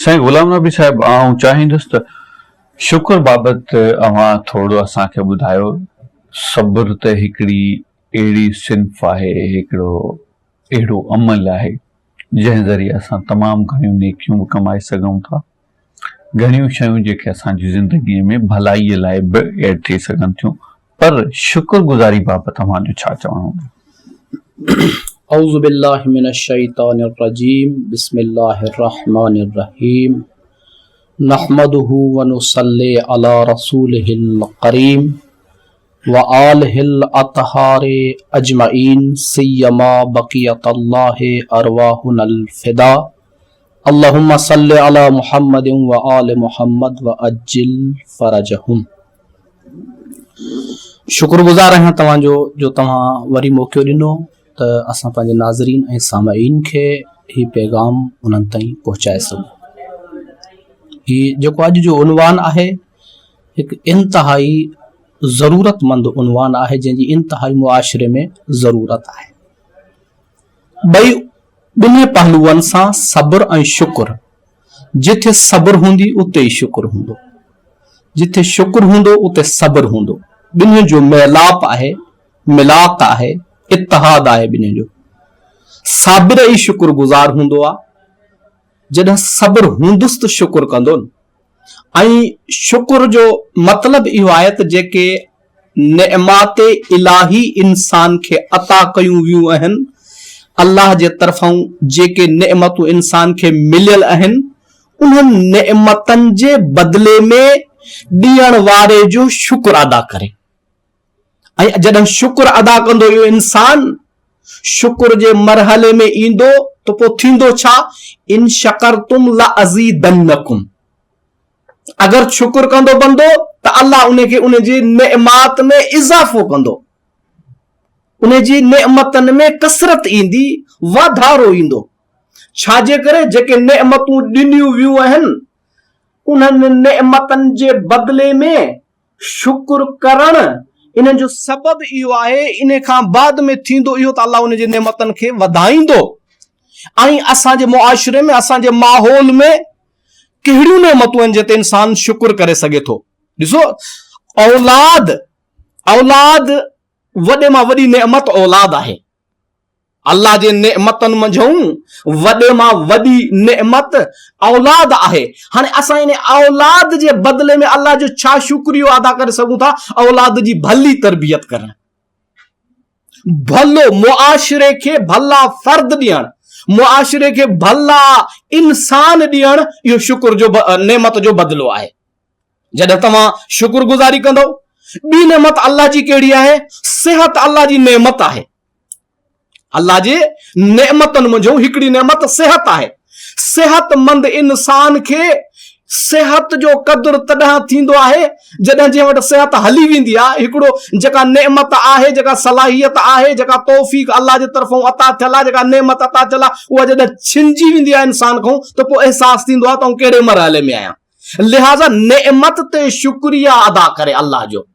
साईं गुलाम नबी साहिब, आउं चाहींदुसि त शुक्र बाबति अवां थोरो असांखे ॿुधायो। सब्र त हिकिड़ी अहिड़ी सिन्फ़ आहे, हिकिड़ो अहिड़ो अमल आहे जंहिं ज़रिए असां तमामु घणियूं नेकियूं बि कमाए सघूं था, घणियूं शयूं जेके असांजी ज़िंदगीअ में भलाईअ लाइ बि एड थी सघनि थियूं। पर शुक्रगुज़ारी बाबति तव्हांजो छा चवणो आहे? औज़ु बिल्लाहि मिनश शैतानिर रजीम, बिस्मिल्लाहिर रहमानिर रहीम, नहमदुहु व नुसल्ली अला रसूलिहिल करीम व आलिहिल अतहारे अजमईन, सिय्यमा बक़ियतल्लाहि अरवाहुनल फिदा, अल्लाहुम्मा सल्लि अला मुहम्मदिन व आलि मुहम्मद व अज्जिल फरजहुम। शुक्रगुज़ार आहियां तव्हांजो जो तव्हां वरी मौक़ो ॾिनो त असां पंहिंजे नाज़रीन ऐं सामईन खे ही पैगाम उन्हनि ताईं पहुचाए सघूं। ही जेको अॼु जो उनवान आहे, हिकु इंतहाई ज़रूरतमंद उनवान आहे जंहिंजी इंतहाई मुआशिरे में ज़रूरत आहे। ॿिन्ही पहलुअनि सां सब्र ऐं शुक्र, जिथे सब्र हूंदी उते ई शुक्र हूंदो, जिथे शुक्र हूंदो उते सब्र हूंदो। ॿिन्ही जो मेलाप आहे, मिलाप आहे, इत्तहाद आहे ॿिन्ही जो। साबिर ई शुक्रगुज़ार हूंदो आहे, जॾहिं सब्र हूंदुसि त शुक्र कंदो न। ऐं शुक्र जो मतिलबु इहो आहे त जेके नेमात इलाही इंसान खे अता कयूं वियूं आहिनि, अल्लाह जे तरफ़ां जेके नेमतूं इंसान खे मिलियल आहिनि, उन्हनि नेमतनि जे बदिले में ॾियण वारे जो शुक्र अदा करे। ऐं जॾहिं शुक्र अदा कंदो इहो इंसान, शुक्र जे मरहले में ईंदो त पोइ थींदो छा? इन शकरतुम लअज़ीदन्नकुम। अगर शुक्र कंदो बंदो त अल्लाह उनखे उनजी नेमात में इज़ाफ़ो कंदो, उनजी नेमतनि में कसरत ईंदी, वाधारो ईंदो। छाजे करे? जेके नेमतूं ॾिनियूं वियूं आहिनि, उन्हनि नेमतनि जे बदिले में शुक्र करण, इन जो सबबु इहो आहे, इन खां बाद में थींदो इहो त अल्लाह उन जे नेमतनि खे वधाईंदो। ऐं असांजे मुआशिरे में, असांजे माहौल में कहिड़ियूं नेमतूं आहिनि जिते इंसान शुक्र करे सघे थो। ॾिसो, औलाद वॾे मां वॾी नेमत औलाद आहे। अल्लाह जे नेमतनि मंझूं वॾे मां वॾी नेमत औलाद आहे। हाणे असां इन औलाद जे बदिले में अल्लाह जो छा शुक्रियो अदा करे सघूं था? औलाद जी भली तरबियत करण, भलो मुआशिरे खे भला फर्द ॾियण, मुआशिरे खे भला इंसान ॾियण, इहो शुक्र जो नेमत जो बदिलो आहे। जॾहिं तव्हां शुक्रगुज़ारी कंदो, ॿी नेमत अल्लाह जी कहिड़ी आहे? सिहत अल्लाह जी नेमत आहे। अल्लाह जे नेमतनि मंझूं हिकिड़ी नेमत सिहत आहे। सेहतमंद इंसान खे सेहत जो क़दुरु तॾहिं थींदो आहे जॾहिं जंहिं वटि सेहत हली वेंदी आहे। हिकिड़ो जेका नेमत आहे, जेका सलाहियत आहे, जेका तौफ़ीक़ अल्लाह जे तरफ़ां अता थियल आहे, जेका नेमत अता थियल आहे, उहा जॾहिं छिंजी वेंदी आहे इंसान खां, त पोइ अहसास थींदो आहे त कहिड़े मरहले में आहियां। लिहाज़ा नेमत ते शुक्रिया अदा करे अल्लाह जो।